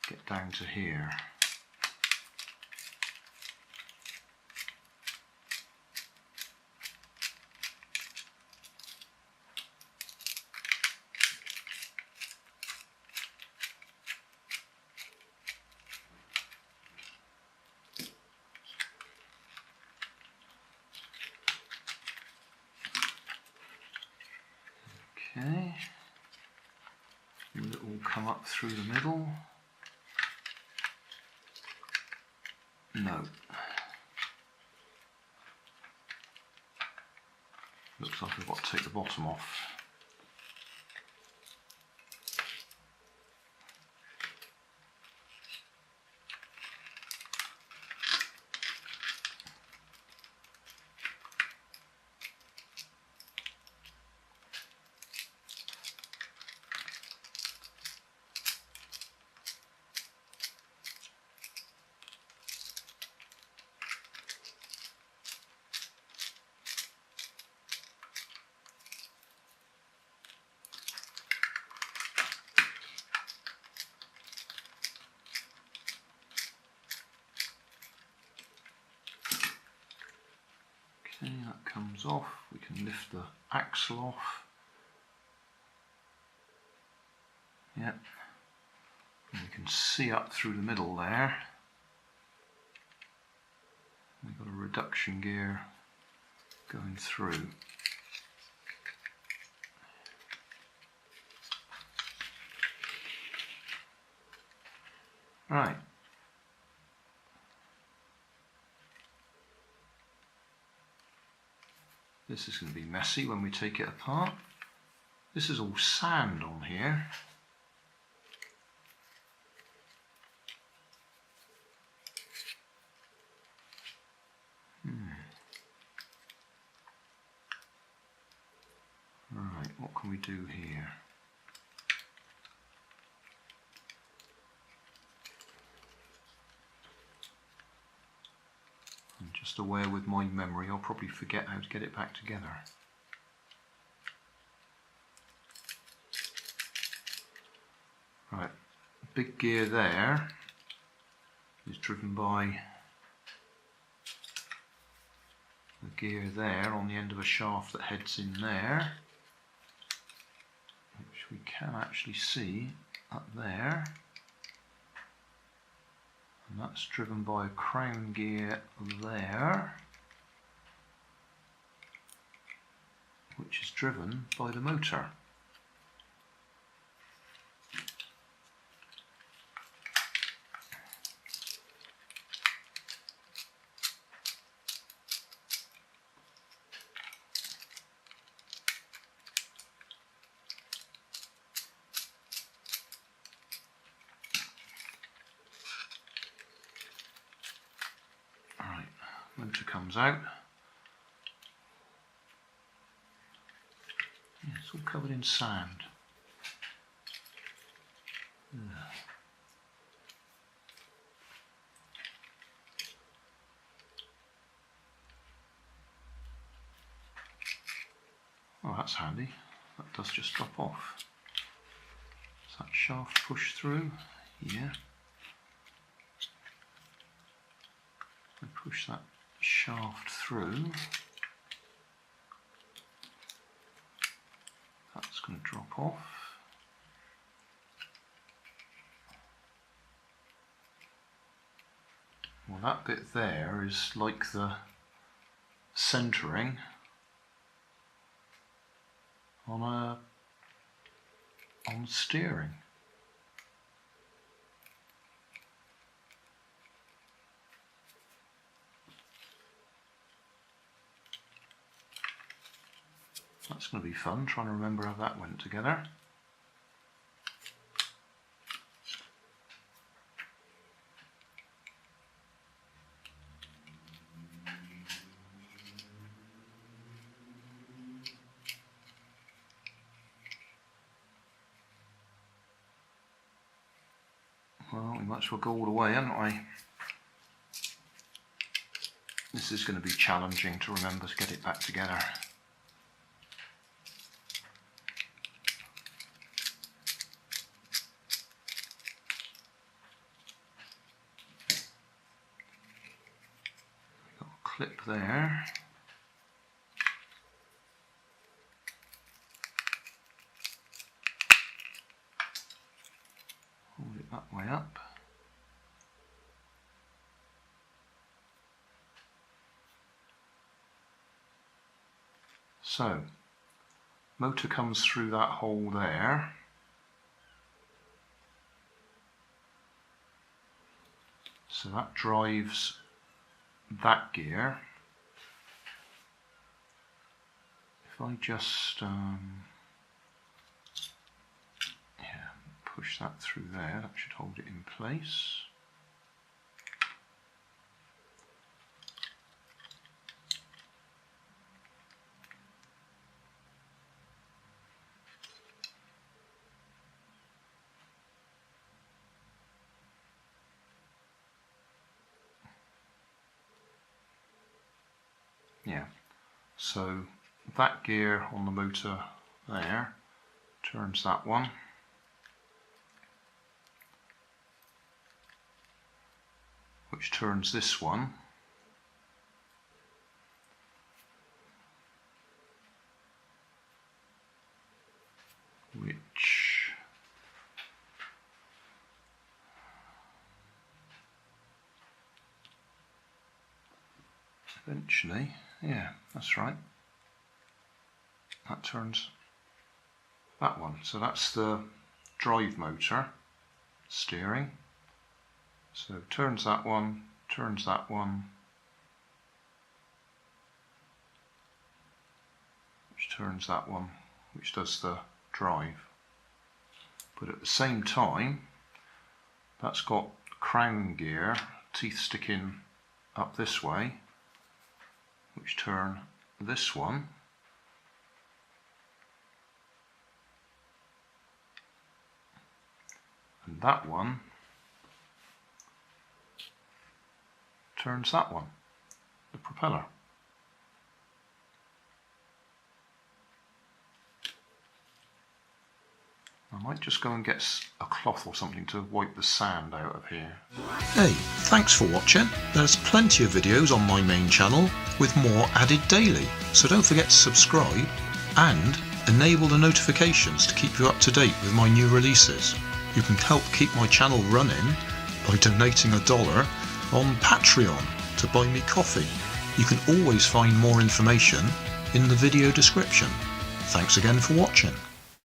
get down to here. Okay, will it all come up through the middle? No. Looks like I've got to take the bottom off. Okay, that comes off. We can lift the axle off. Yep. And we can see up through the middle there. We've got a reduction gear going through. Right. This is going to be messy when we take it apart. This is all sand on here. Right, what can we do here? I'm just aware with my memory I'll probably forget how to get it back together. Right, the big gear there is driven by the gear there on the end of a shaft that heads in there, which we can actually see up there, and that's driven by a crown gear there, which is driven by the motor. Motor comes out. Yeah, it's all covered in sand. Ugh. Oh, that's handy. That does just drop off. Does that shaft push through? Yeah. I push that shaft through. That's going to drop off. Well, that bit there is like the centering on steering. That's going to be fun, trying to remember how that went together. Well, we might as well go all the way, haven't we? This is going to be challenging to remember to get it back together. clip there. Hold it that way up. So, motor comes through that hole there. So that drives that gear. If I just push that through there, that should hold it in place. Yeah, so that gear on the motor there turns that one. Which turns this one. Which eventually, yeah, that's right, that turns that one. So that's the drive motor steering. So turns that one, which turns that one, which does the drive. But at the same time, that's got crown gear, teeth sticking up this way, which turn this one. And that one turns that one, the propeller. I might just go and get a cloth or something to wipe the sand out of here. Hey, thanks for watching. There's plenty of videos on my main channel with more added daily, so don't forget to subscribe and enable the notifications to keep you up to date with my new releases. You can help keep my channel running by donating $1 on Patreon to buy me coffee. You can always find more information in the video description. Thanks again for watching.